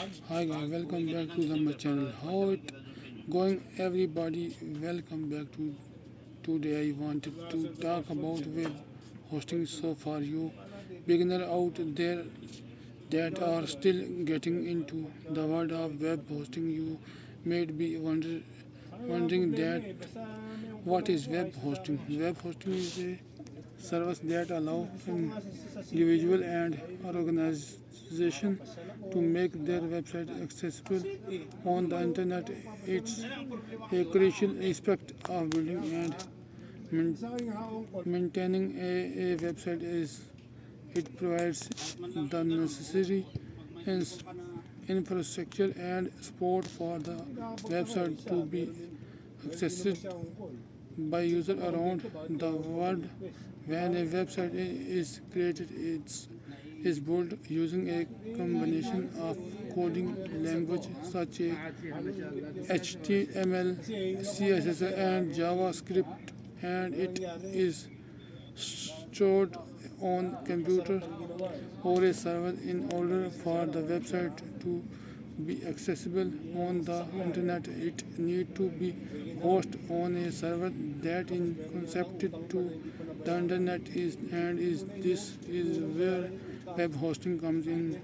Hi guys, welcome back to the my channel. How it going everybody? Welcome back to today. I wanted to talk about web hosting. So far, you beginner out there that are still getting into the world of web hosting, you may be wondering that what is web hosting. Web hosting is a service that allow individual and organization to make their website accessible on the internet. It's a crucial aspect of building and maintaining a website is it provides the necessary infrastructure and support for the website to be accessed by users around the world. When a website is created, it is built using a combination of coding language such as HTML, CSS, and JavaScript, and it is stored on computer or a server in order for the website to be accessible on the internet. It need to be hosted on a server that is connected to the internet is this is where web hosting comes in.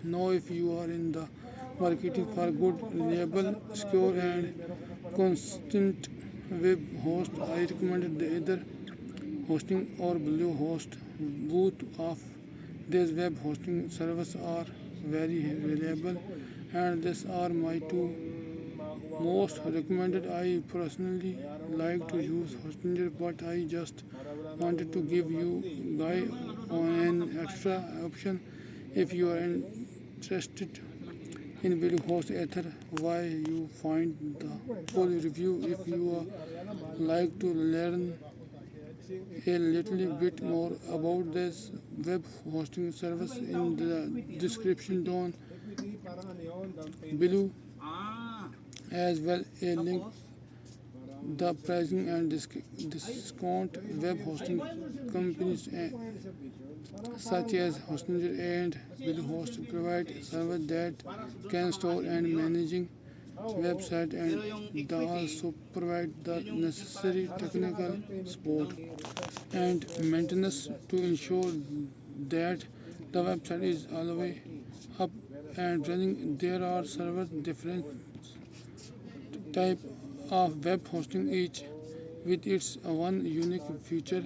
Now if you are in the marketing for good, reliable, secure and consistent web host, I recommend either hosting or Bluehost. Both of these web hosting services are very reliable, and these are my two most recommended. I personally like to use Hostinger, but I just wanted to give you guys an extra option if you are interested in Bluehost Ether. Why you find the full review if you like to learn a little bit more about this web hosting service in the description down below, as well a link the pricing and discount web hosting companies such as Hostinger and Bluehost provide service that can store and managing website and they also provide the necessary technical support and maintenance to ensure that the website is always up and running. There are several different type of web hosting, each with its one unique feature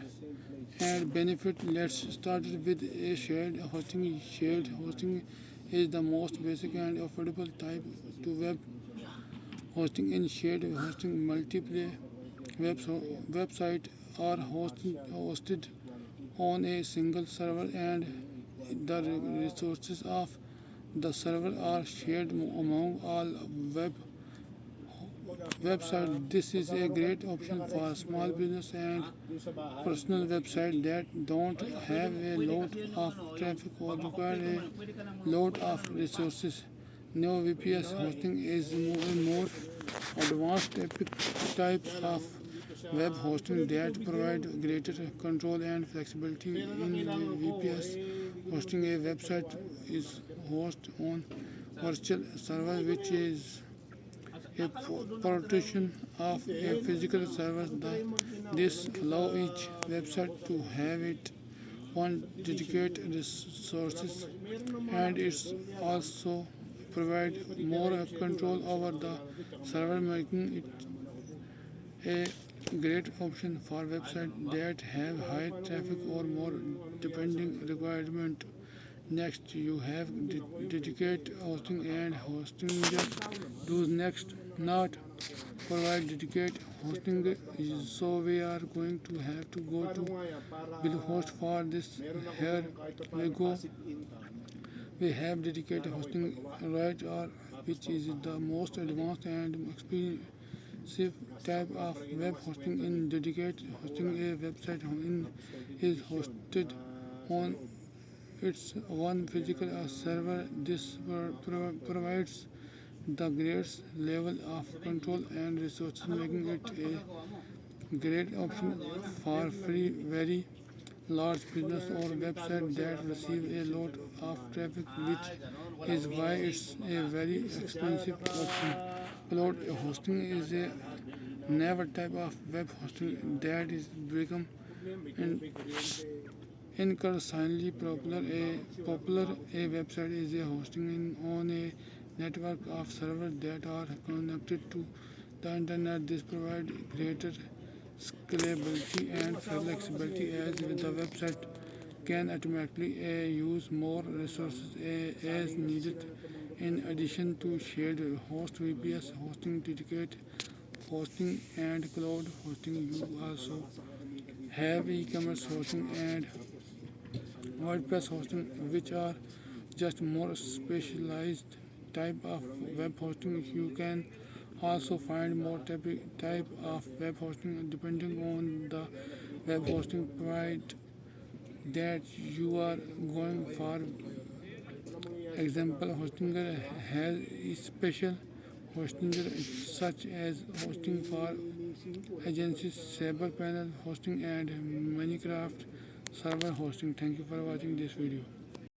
and benefit. Let's start with a shared hosting. Shared hosting is the most basic and affordable type to web hosting. In shared hosting, multiple websites are hosted on a single server and the resources of the server are shared among all websites. This is a great option for small business and personal websites that don't have a lot of traffic or require a lot of resources. Now VPS hosting is more advanced types of web hosting that provide greater control and flexibility. In VPS hosting, a website is hosted on virtual server, which is a partition of a physical server. This allows each website to have its own dedicated resources, and it's also provide more control over the server, making it a great option for websites that have high traffic or more depending requirement. Next, you have dedicated hosting and hosting does next not provide dedicated hosting, so we are going to have to go to Bluehost for this. Here we go. We have dedicated hosting right or which is the most advanced and expensive type of web hosting. In dedicated hosting, a website is hosted on its one physical server. This provides the greatest level of control and resources, making it a great option for free, very large business or website that receive a lot of traffic, which is why it's a very expensive option. Cloud hosting is a never type of web hosting that is become in- increasingly popular. A website is a hosting on a network of servers that are connected to the internet. This provides greater scalability and flexibility as the website can automatically use more resources as needed. In addition to shared host, VPS hosting, dedicated hosting, and cloud hosting, you also have e-commerce hosting and WordPress hosting, which are just more specialized type of web hosting. You can also find more type of web hosting depending on the web hosting provider that you are going for. Example, Hostinger has special Hostinger such as hosting for agencies, Saber panel hosting, and Minecraft server hosting. Thank you for watching this video.